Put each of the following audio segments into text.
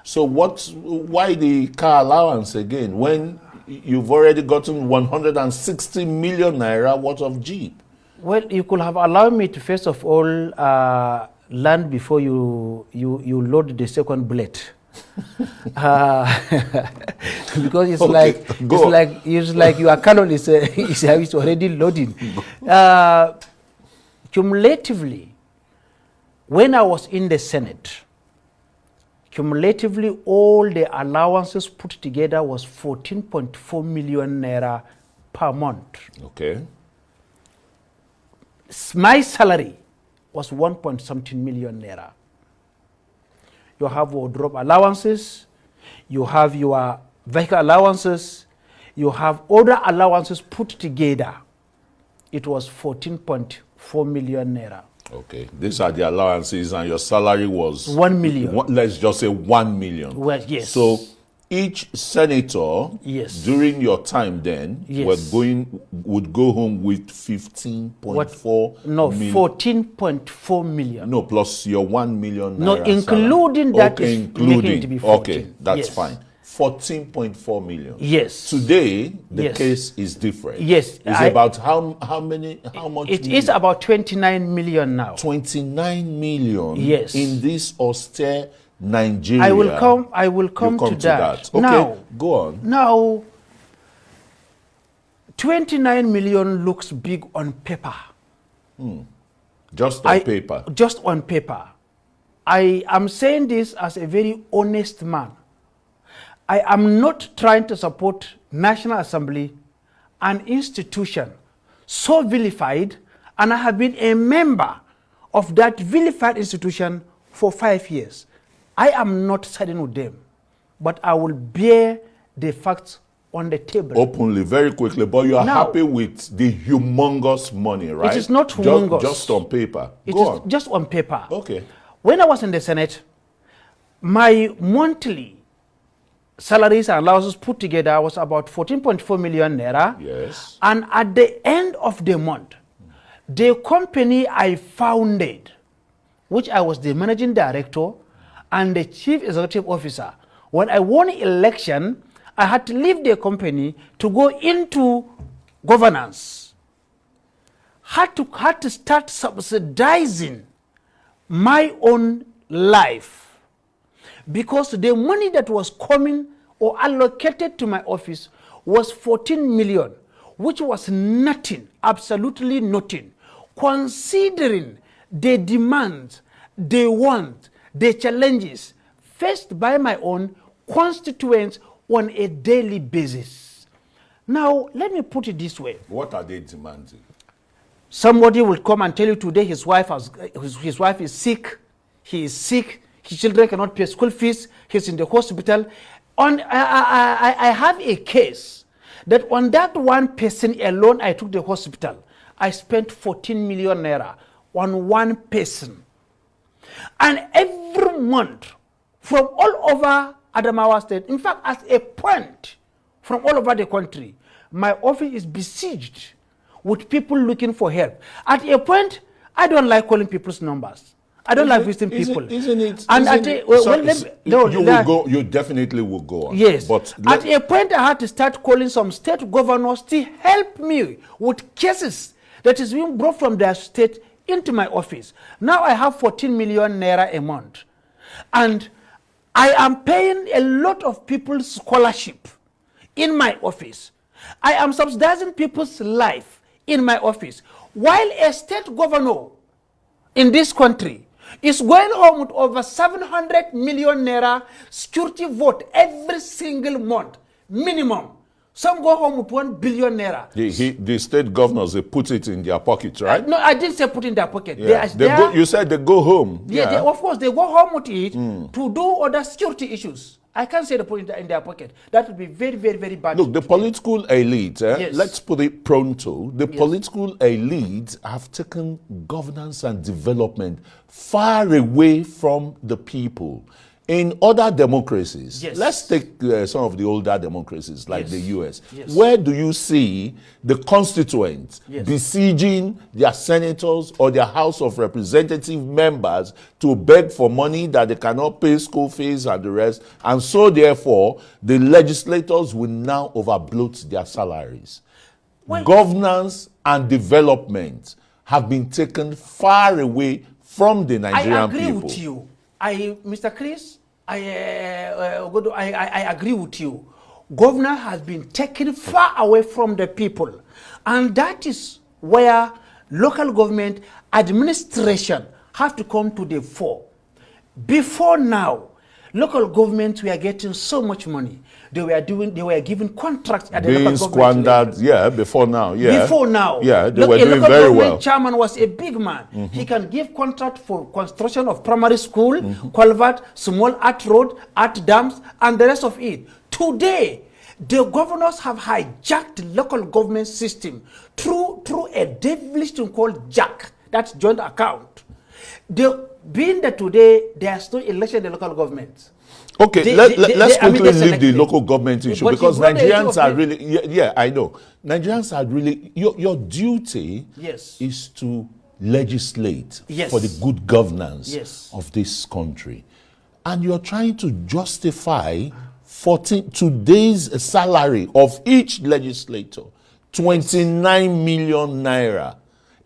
So why the car allowance again when you've already gotten 160 million naira worth of Jeep? Well, you could have allowed me to first of all land before you load the second bullet. Because it's like your cannon is already loading. Cumulatively, when I was in the Senate, cumulatively all the allowances put together was 14.4 million naira per month. Okay. My salary was 1.something million naira. You have wardrobe allowances, you have your vehicle allowances, you have other allowances put together. It was 14.4 million naira. Okay, these are the allowances, and your salary was 1 million. Let's just say 1 million. Well, yes. So each senator, yes, during your time then, yes, would go home with 15.4 no, million. 14.4 million. No, plus your 1 million. No, including salary. That okay, is including. Making it to be 14. Okay, that's yes, fine. 14.4 million. Yes. Today, the yes, case is different. Yes. It's about how much? It is about 29 million now. 29 million. Yes. In this austere Nigeria. I will come to that. Okay, now, go on. Now, 29 million looks big on paper. Just on paper. Just on paper. I am saying this as a very honest man. I am not trying to support National Assembly, an institution so vilified, and I have been a member of that vilified institution for 5 years. I am not siding with them, but I will bear the facts on the table. Openly, very quickly, but you are happy with the humongous money, right? It is not humongous. Just on paper. It is just on paper. Okay. When I was in the Senate, my monthly salaries and allowances put together was about 14.4 million naira. Yes. And at the end of the month, the company I founded, which I was the managing director and the chief executive officer, when I won election, I had to leave the company to go into governance. Had to start subsidizing my own life, because the money that was coming or allocated to my office was 14 million, which was nothing, absolutely nothing, considering the demands, the want, the challenges faced by my own constituents on a daily basis. Now, let me put it this way. What are they demanding? Somebody will come and tell you today his wife is sick, he is sick, his children cannot pay school fees, he's in the hospital. I have a case that on that one person alone I took the hospital, I spent 14 million naira on one person. And every month, from all over Adamawa State, in fact, at a point, from all over the country, my office is besieged with people looking for help. At a point, I don't like calling people's numbers. I don't like visiting people. Isn't it? And you definitely will go on. Yes. But at a point, I had to start calling some state governors to help me with cases that is being brought from their state into my office. Now I have 14 million naira a month. And I am paying a lot of people's scholarship in my office. I am subsidizing people's life in my office. While a state governor in this country is going home with over 700 million naira security vote every single month, minimum. Some go home with 1 billion naira. The state governors, they put it in their pockets, right? No, I didn't say put in their pocket. Yeah. You said they go home. Yeah, of course, they go home with it to do other security issues. I can't say they put it in their pocket. That would be very, very, very bad. Look, the political elite, yes, let's put it pronto, the political elite have taken governance and development far away from the people. In other democracies, Yes. let's take some of the older democracies like Yes. the US. Yes. Where do you see the constituents Yes. besieging their senators or their House of Representative members to beg for money that they cannot pay school fees and the rest? And so therefore, the legislators will now overbloat their salaries. Well, Governance and development have been taken far away from the Nigerian I agree people. with you. Mr. Chris, I agree with you. Governor has been taken far away from the people. And that is where local government administration have to come to the fore. Before now, local governments were getting so much money. They were given contracts at the Being local government squandered, level. before now, Before now, yeah, they look, were a doing local very government well. chairman was a big man. He can give contract for construction of primary school, culvert, small art road, art dams, and the rest of it. Today, the governors have hijacked the local government system through a devilish thing called JAC, that's joint account. Being that today there's no election in the local government. Okay, let's quickly leave the selected. local government issue, But because you brought the issue Nigerians of are the- really, yeah, I know. Nigerians are really, your duty Yes. is to legislate Yes. for the good governance Yes. of this country. And you're trying to justify today's salary of each legislator, 29 million naira,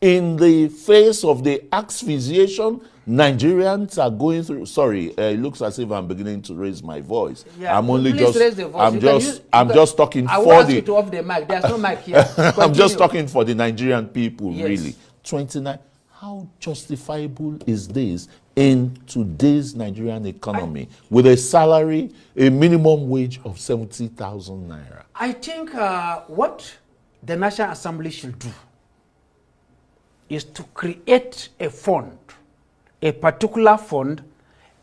in the face of the asphyxiation Nigerians are going through. Sorry, it looks as if I'm beginning to raise my voice. Yeah, I'm only please just, raise the voice. I'm You can just, use- I'm you just talking I for will ask the. you to off the mic. There's no mic here. I'm just Continue. talking for the Nigerian people, Yes. really. 29. How justifiable is this in today's Nigerian economy with a salary, a minimum wage of 70,000 naira? I think what the National Assembly should do is to create a fund, a particular fund,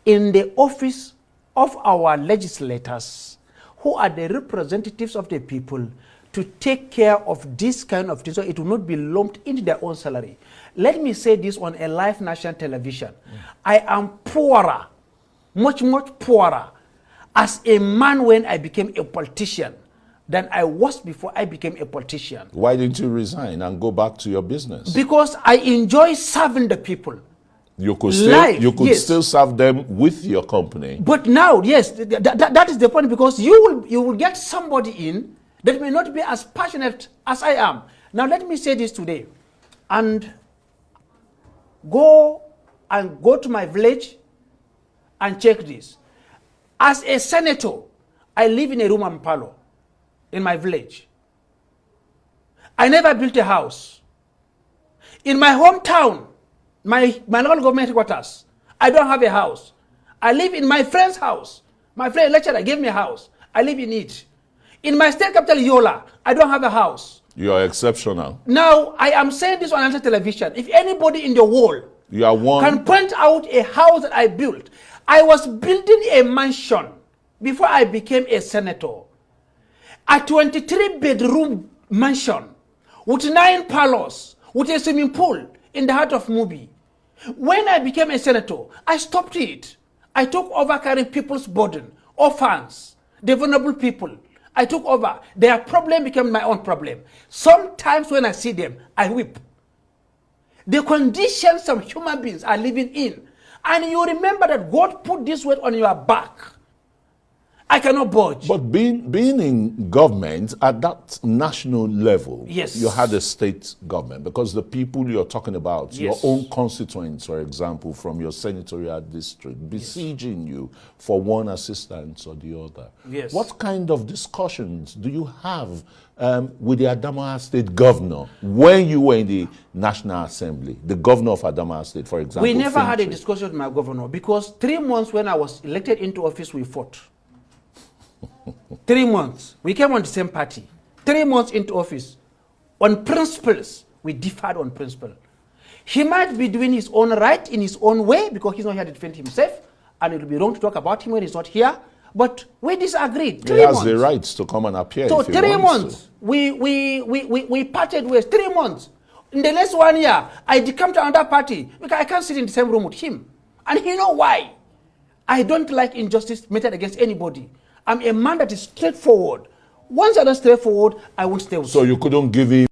in the office of our legislators, who are the representatives of the people, to take care of this kind of things so it will not be lumped into their own salary. Let me say this on a live national television. I am poorer, much poorer, as a man when I became a politician than I was before I became a politician. Why didn't you resign and go back to your business? Because I enjoy serving the people. You could Life, yes. still serve them with your company. But now, yes, that is the point, because you will get somebody in that may not be as passionate as I am. Now let me say this today, and go to my village and check this. As a senator, I live in a room and parlor in my village. I never built a house. In my hometown, my local government headquarters, I don't have a house. I live in my friend's house. My friend lecturer gave me a house. I live in it. In my state capital, Yola, I don't have a house. You are exceptional. Now, I am saying this on national television. If anybody in the world You are one. can point out a house that I built, I was building a mansion before I became a senator. A 23-bedroom mansion with 9 parlors, with a swimming pool in the heart of Mubi. When I became a senator, I stopped it. I took over carrying people's burden, orphans, the vulnerable people. I took over. Their problem became my own problem. Sometimes when I see them, I weep. The conditions some human beings are living in. And you remember that God put this weight on your back. I cannot budge. But being in government at that national level, Yes. you had a state government, because the people you're talking about, your Yes. own constituents, for example, from your senatorial district, besieging you for one assistance or the other. Yes. What kind of discussions do you have with the Adamawa State governor when you were in the National Assembly, the governor of Adamawa State, for example? We never had a Fintri? discussion with my governor, because 3 months when I was elected into office, we fought. 3 months. We came on the same party. 3 months into office. On principles, we differed on principle. He might be doing his own right in his own way, because he's not here to defend himself, and it will be wrong to talk about him when he's not here. But we disagreed. He 3 has months. the right to come and appear So if he 3 wants months, to. we parted ways. 3 months. In the next 1 year, I decamped to another party because I can't sit in the same room with him. And you know why? I don't like injustice meted against anybody. I'm a man that is straightforward. Once I'm not straightforward, I won't stay with you. So you couldn't give him